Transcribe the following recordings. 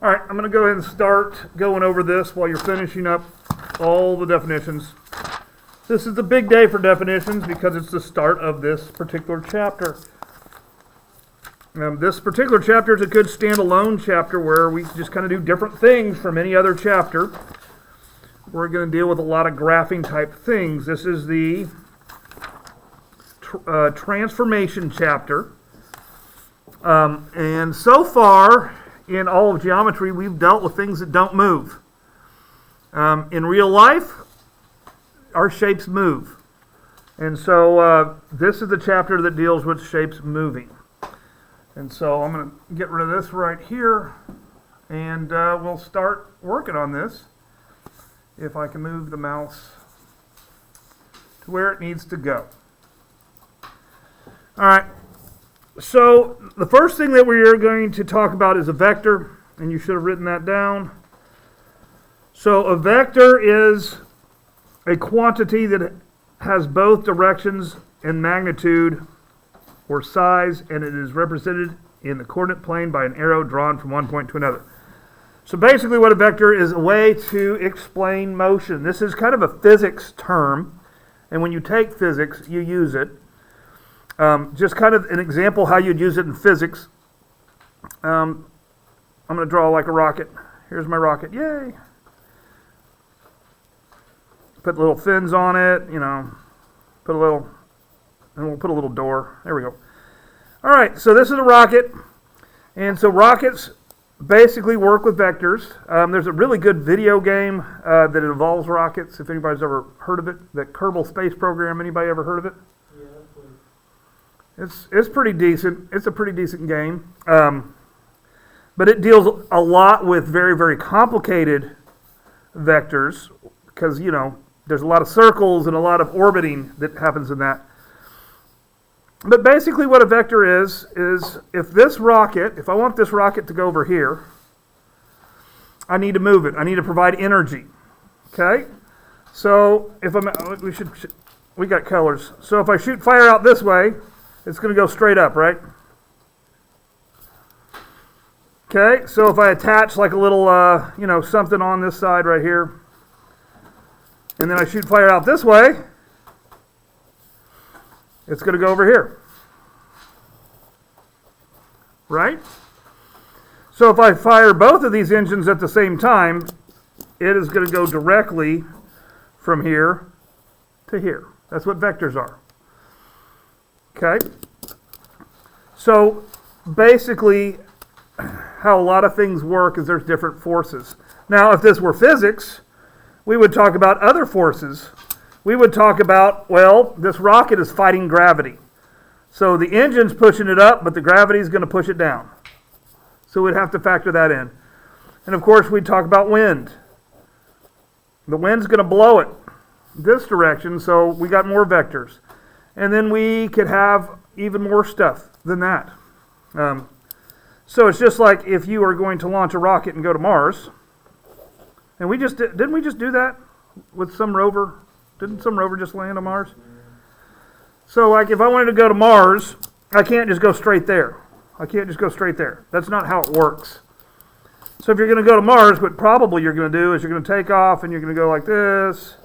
All right, I'm going to go ahead and start going over this while you're finishing up all the definitions. This is the big day for definitions because it's the start of this particular chapter. This particular chapter is a good standalone chapter where we just kind of do different things from any other chapter. We're going to deal with a lot of graphing type things. This is the transformation chapter. And so far in all of geometry, we've dealt with things that don't move. In real life, our shapes move. And so this is the chapter that deals with shapes moving. And so I'm going to get rid of this right here, and we'll start working on this. If I can move the mouse to where it needs to go. All right. So the first thing that we are going to talk about is a vector, and you should have written that down. So a vector is a quantity that has both directions and magnitude or size, and it is represented in the coordinate plane by an arrow drawn from one point to another. So basically what a vector is a way to explain motion. This is kind of a physics term, and when you take physics, you use it. Just kind of an example how you'd use it in physics. I'm going to draw like a rocket. Here's my rocket. Yay! Put little fins on it, and we'll put a little door. There we go. All right, so this is a rocket, and so rockets basically work with vectors. There's a really good video game that involves rockets, if anybody's ever heard of it. That Kerbal Space Program, anybody ever heard of it? Yeah, it's pretty decent. It's a pretty decent game. But it deals a lot with very, very complicated vectors because, there's a lot of circles and a lot of orbiting that happens in that. But basically what a vector is if I want this rocket to go over here, I need to move it. I need to provide energy. Okay? So we got colors. So if I shoot fire out this way, it's going to go straight up, right? Okay, so if I attach like a little, something on this side right here, and then I shoot fire out this way, it's going to go over here. Right? So if I fire both of these engines at the same time, it is going to go directly from here to here. That's what vectors are. Okay? So basically, how a lot of things work is there's different forces. Now, if this were physics, we would talk about other forces. We would talk about, this rocket is fighting gravity. So the engine's pushing it up, but the gravity is going to push it down. So we'd have to factor that in. And of course, we'd talk about wind. The wind's going to blow it this direction, so we got more vectors. And then we could have even more stuff than that. So it's just like if you are going to launch a rocket and go to Mars. And didn't we just do that with some rover? Didn't some rover just land on Mars? So like if I wanted to go to Mars, I can't just go straight there. I can't just go straight there. That's not how it works. So if you're going to go to Mars, what probably you're going to do is you're going to take off and you're going to go like this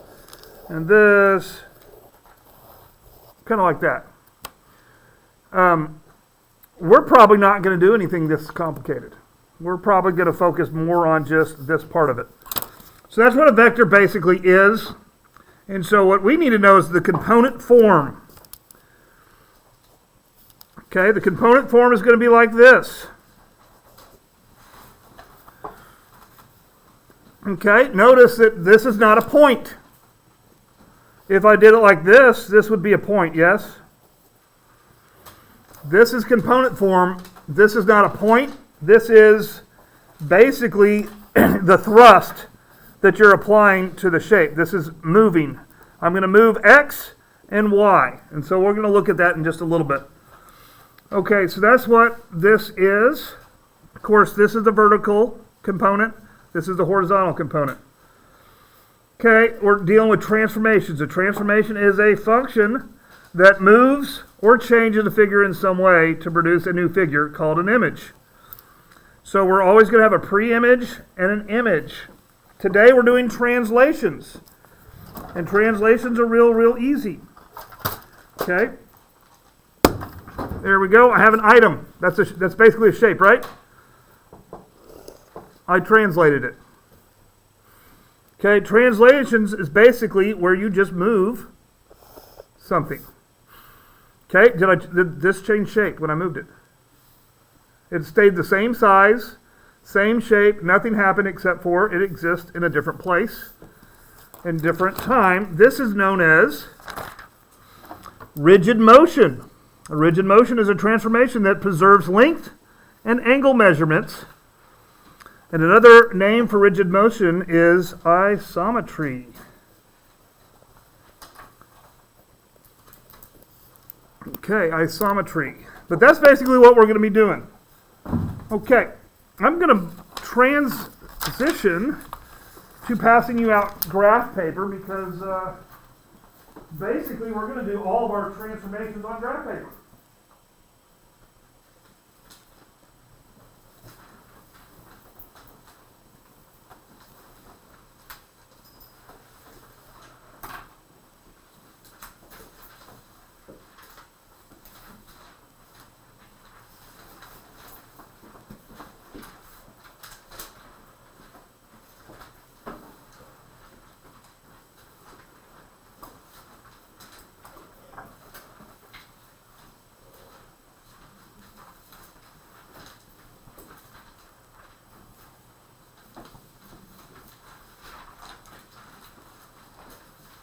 and this. Kind of like that. We're probably not going to do anything this complicated. We're probably going to focus more on just this part of it. So that's what a vector basically is. And so what we need to know is the component form. Okay, the component form is going to be like this. Okay, notice that this is not a point. If I did it like this, this would be a point, yes? This is component form. This is not a point. This is basically the thrust that you're applying to the shape. This is moving. I'm going to move X and Y. And so we're going to look at that in just a little bit. Okay, so that's what this is. Of course, this is the vertical component. This is the horizontal component. Okay, we're dealing with transformations. A transformation is a function that moves or changes a figure in some way to produce a new figure called an image. So we're always going to have a pre-image and an image. Today we're doing translations. And translations are real easy. Okay? There we go. I have an item. That's basically a shape, right? I translated it. Okay, translations is basically where you just move something. Okay, did this change shape when I moved it? It stayed the same size, same shape, nothing happened except for it exists in a different place, in different time. This is known as rigid motion. A rigid motion is a transformation that preserves length and angle measurements. And another name for rigid motion is isometry. Okay, isometry. But that's basically what we're going to be doing. Okay, I'm going to transition to passing you out graph paper because basically we're going to do all of our transformations on graph paper.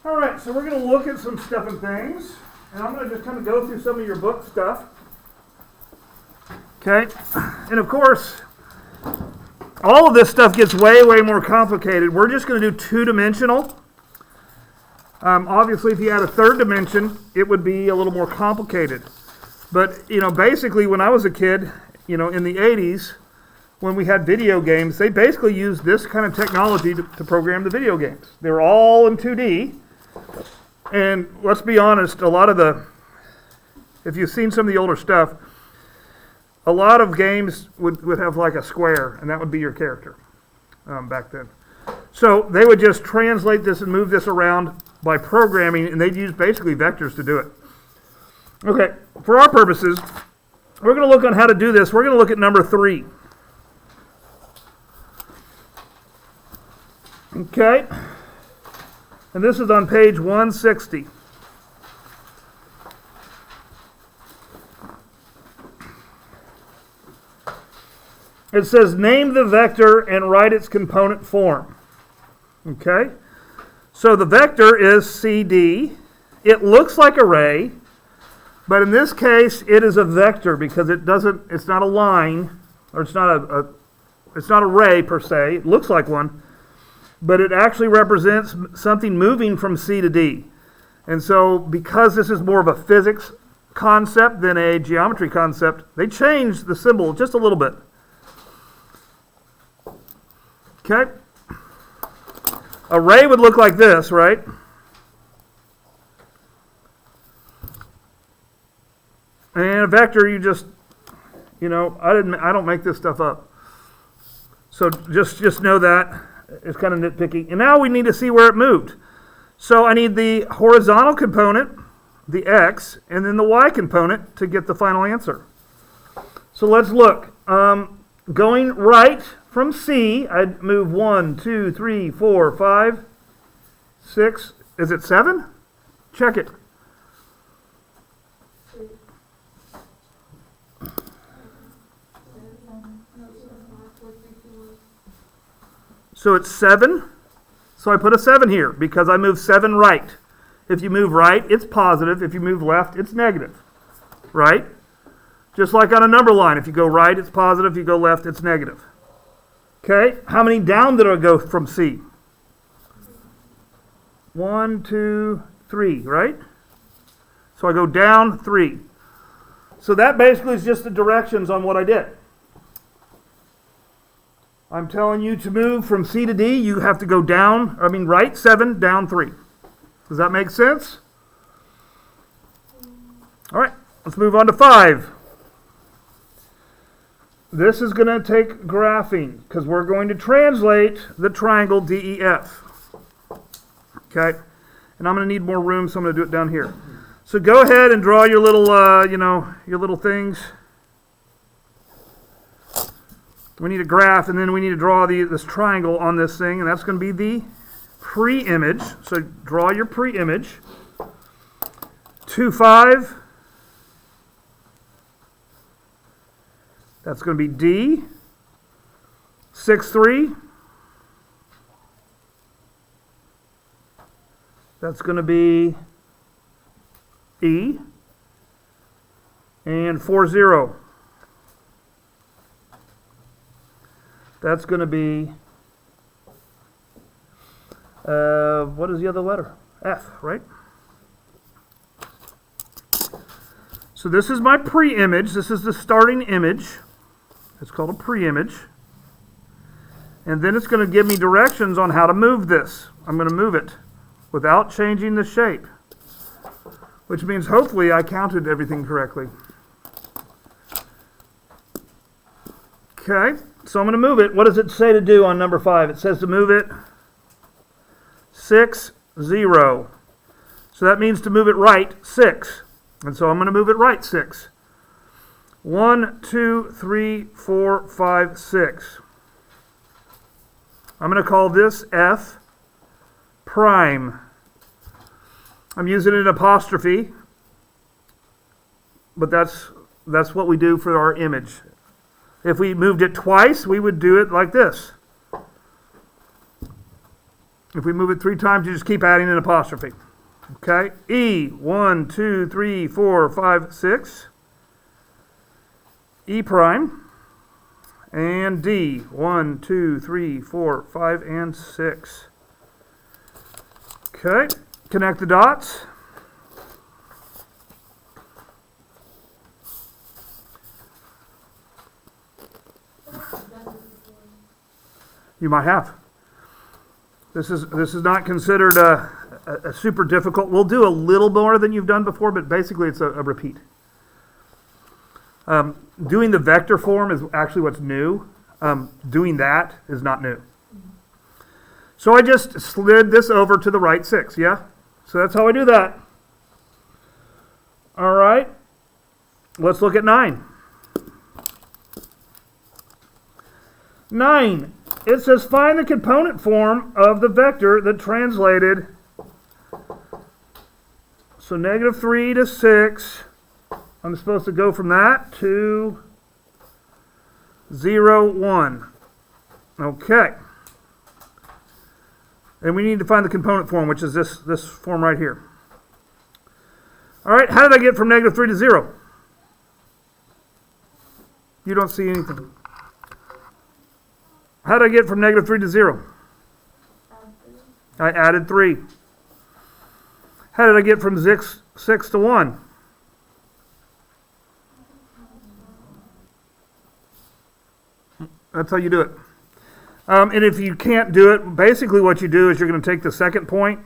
All right, so we're going to look at some stuff and things, and I'm going to just kind of go through some of your book stuff. Okay, and of course, all of this stuff gets way more complicated. We're just going to do two-dimensional. Obviously, if you add a third dimension, it would be a little more complicated. But, basically, when I was a kid, in the 80s, when we had video games, they basically used this kind of technology to program the video games. They were all in 2D. And let's be honest, a lot of if you've seen some of the older stuff, a lot of games would have like a square, and that would be your character back then. So they would just translate this and move this around by programming, and they'd use basically vectors to do it. Okay, for our purposes, we're going to look on how to do this. We're going to look at number 3. Okay. And this is on page 160. It says, name the vector and write its component form. Okay? So the vector is CD. It looks like a ray, but in this case, it is a vector because it's not a line, or it's not a ray per se. It looks like one. But it actually represents something moving from C to D. And so because this is more of a physics concept than a geometry concept, they changed the symbol just a little bit. Okay? A ray would look like this, right? And a vector, you just, I don't make this stuff up. So just know that. It's kind of nitpicky. And now we need to see where it moved. So I need the horizontal component, the x, and then the y component to get the final answer. So let's look. Going right from C, I'd move 1, 2, 3, 4, 5, 6. Is it 7? Check it. So it's 7. So I put a 7 here because I moved 7 right. If you move right, it's positive. If you move left, it's negative. Right? Just like on a number line. If you go right, it's positive. If you go left, it's negative. Okay? How many down did I go from C? 1, 2, 3, right? So I go down 3. So that basically is just the directions on what I did. I'm telling you to move from C to D, you have to go down, right 7, down 3. Does that make sense? All right, let's move on to 5. this is going to take graphing because we're going to translate the triangle DEF. Okay? And I'm going to need more room, so I'm going to do it down here. So go ahead and draw your little, your little things. We need a graph, and then we need to draw this triangle on this thing, and that's going to be the pre-image. So draw your pre-image. 2, 5. That's going to be D. 6, 3. That's going to be E. And 4, 0. That's going to be, what is the other letter? F, right? So this is my pre-image. This is the starting image. It's called a pre-image. And then it's going to give me directions on how to move this. I'm going to move it without changing the shape, which means hopefully I counted everything correctly. Okay, so I'm going to move it. What does it say to do on number 5? It says to move it 6, 0. So that means to move it right 6. And so I'm going to move it right 6. 1, 2, 3, 4, 5, 6. I'm going to call this F prime. I'm using an apostrophe, but that's what we do for our image. If we moved it twice, we would do it like this. If we move it 3 times, you just keep adding an apostrophe. Okay? E, 1, 2, 3, 4, 5, 6. E prime. And D, 1, 2, 3, 4, 5, and 6. Okay, connect the dots. You might have. This is not considered a super difficult. We'll do a little more than you've done before, but basically it's a repeat. Doing the vector form is actually what's new. Doing that is not new. So I just slid this over to the right 6, yeah? So that's how I do that. All right. Let's look at 9. 9. It says find the component form of the vector that translated. So -3 to 6. I'm supposed to go from that to 0, 1. Okay. And we need to find the component form, which is this form right here. All right, how did I get from -3 to 0? You don't see anything. How did I get from -3 to 0? I added 3. How did I get from 6 to 1? That's how you do it. And if you can't do it, basically what you do is you're going to take the second point.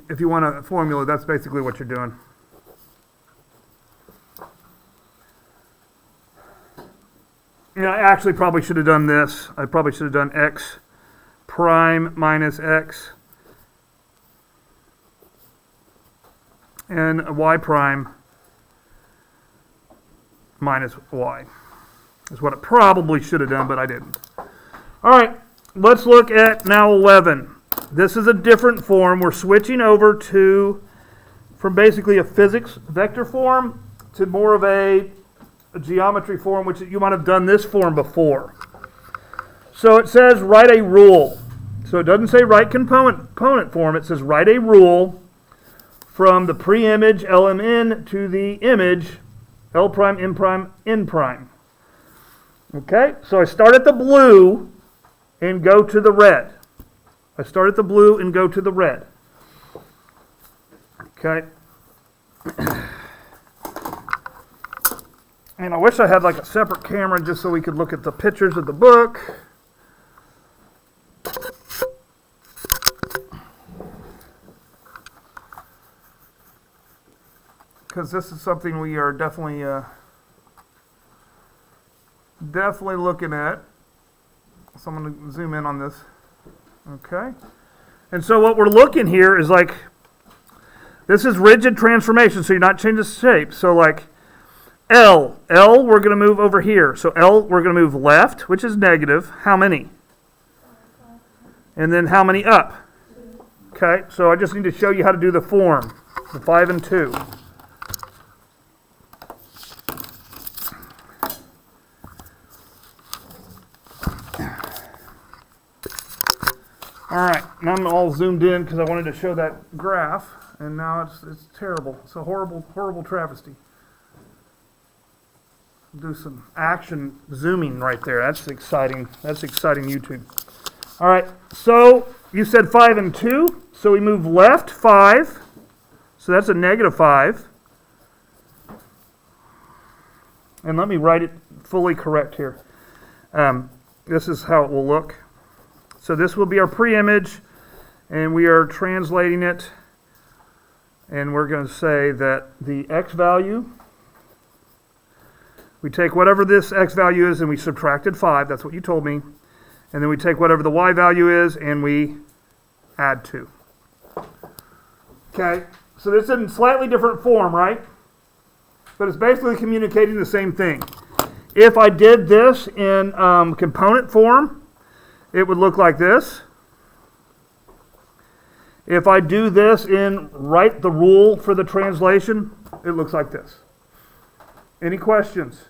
If you want a formula, that's basically what you're doing. Yeah, I actually probably should have done this. I probably should have done x prime minus x and y prime minus y. Is what I probably should have done, but I didn't. All right, let's look at now 11. This is a different form. We're switching over from basically a physics vector form to more of a geometry form, which you might have done this form before. So it says write a rule. So it doesn't say write component form. It says write a rule from the pre-image LMN to the image L prime, M prime, N prime. Okay, so I start at the blue and go to the red. I start at the blue and go to the red. Okay. And I wish I had like a separate camera just so we could look at the pictures of the book. because this is something we are definitely looking at. So I'm going to zoom in on this. Okay. And so what we're looking here is like, this is rigid transformation, so you're not changing the shape. So like L, we're going to move over here. So L, we're going to move left, which is negative. How many? And then how many up? Okay, so I just need to show you how to do the form, the 5 and 2. All right, now I'm all zoomed in because I wanted to show that graph, and now it's terrible. It's a horrible travesty. Do some action zooming right there. That's exciting. That's exciting YouTube. All right, so you said 5 and 2, so we move left 5, so that's a negative 5. And let me write it fully correct here. This is how it will look. So this will be our pre-image, and we are translating it, and we're going to say that the x value, we take whatever this x value is and we subtracted 5, that's what you told me, and then we take whatever the y value is and we add 2. Okay, so this is in slightly different form, right? But it's basically communicating the same thing. If I did this in component form, it would look like this. If I do this in write the rule for the translation, it looks like this. Any questions?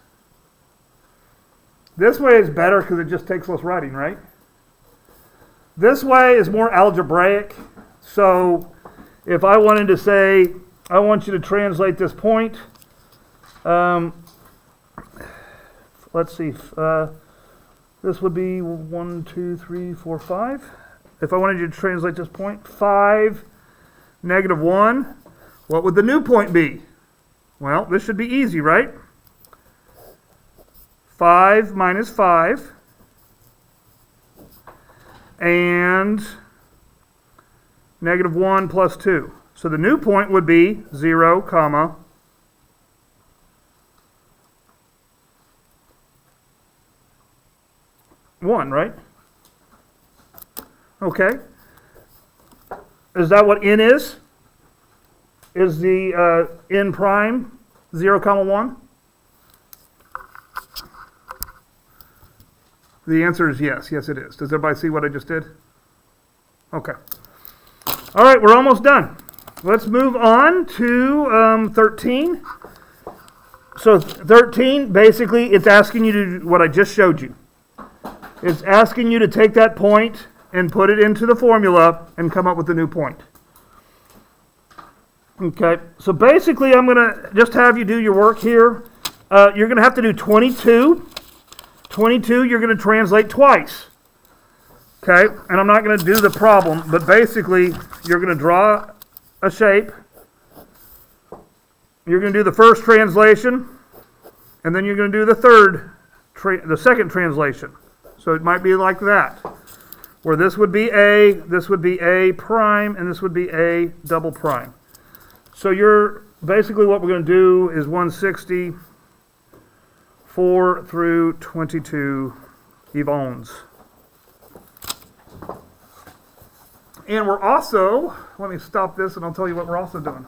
This way is better because it just takes less writing, right? This way is more algebraic. So if I wanted to say, I want you to translate this point, let's see, this would be 1, 2, 3, 4, 5. If I wanted you to translate this point, 5, negative 1, what would the new point be? Well, this should be easy, right? 5 minus 5, and negative 1 plus 2. So the new point would be 0, comma, 1, right? Okay. Is that what n is? Is the n prime 0, comma 1? The answer is yes. Yes, it is. Does everybody see what I just did? Okay. All right, we're almost done. Let's move on to 13. So 13, basically, it's asking you to do what I just showed you. It's asking you to take that point and put it into the formula and come up with a new point. Okay, so basically I'm going to just have you do your work here. You're going to have to do 22. 22 you're going to translate twice. Okay, and I'm not going to do the problem, but basically you're going to draw a shape. You're going to do the first translation, and then you're going to do the second translation. So it might be like that, where this would be A prime, and this would be A double prime. So you're basically what we're going to do is 160, 4 through 22 Yvonne's. And we're also, let me stop this and I'll tell you what we're also doing.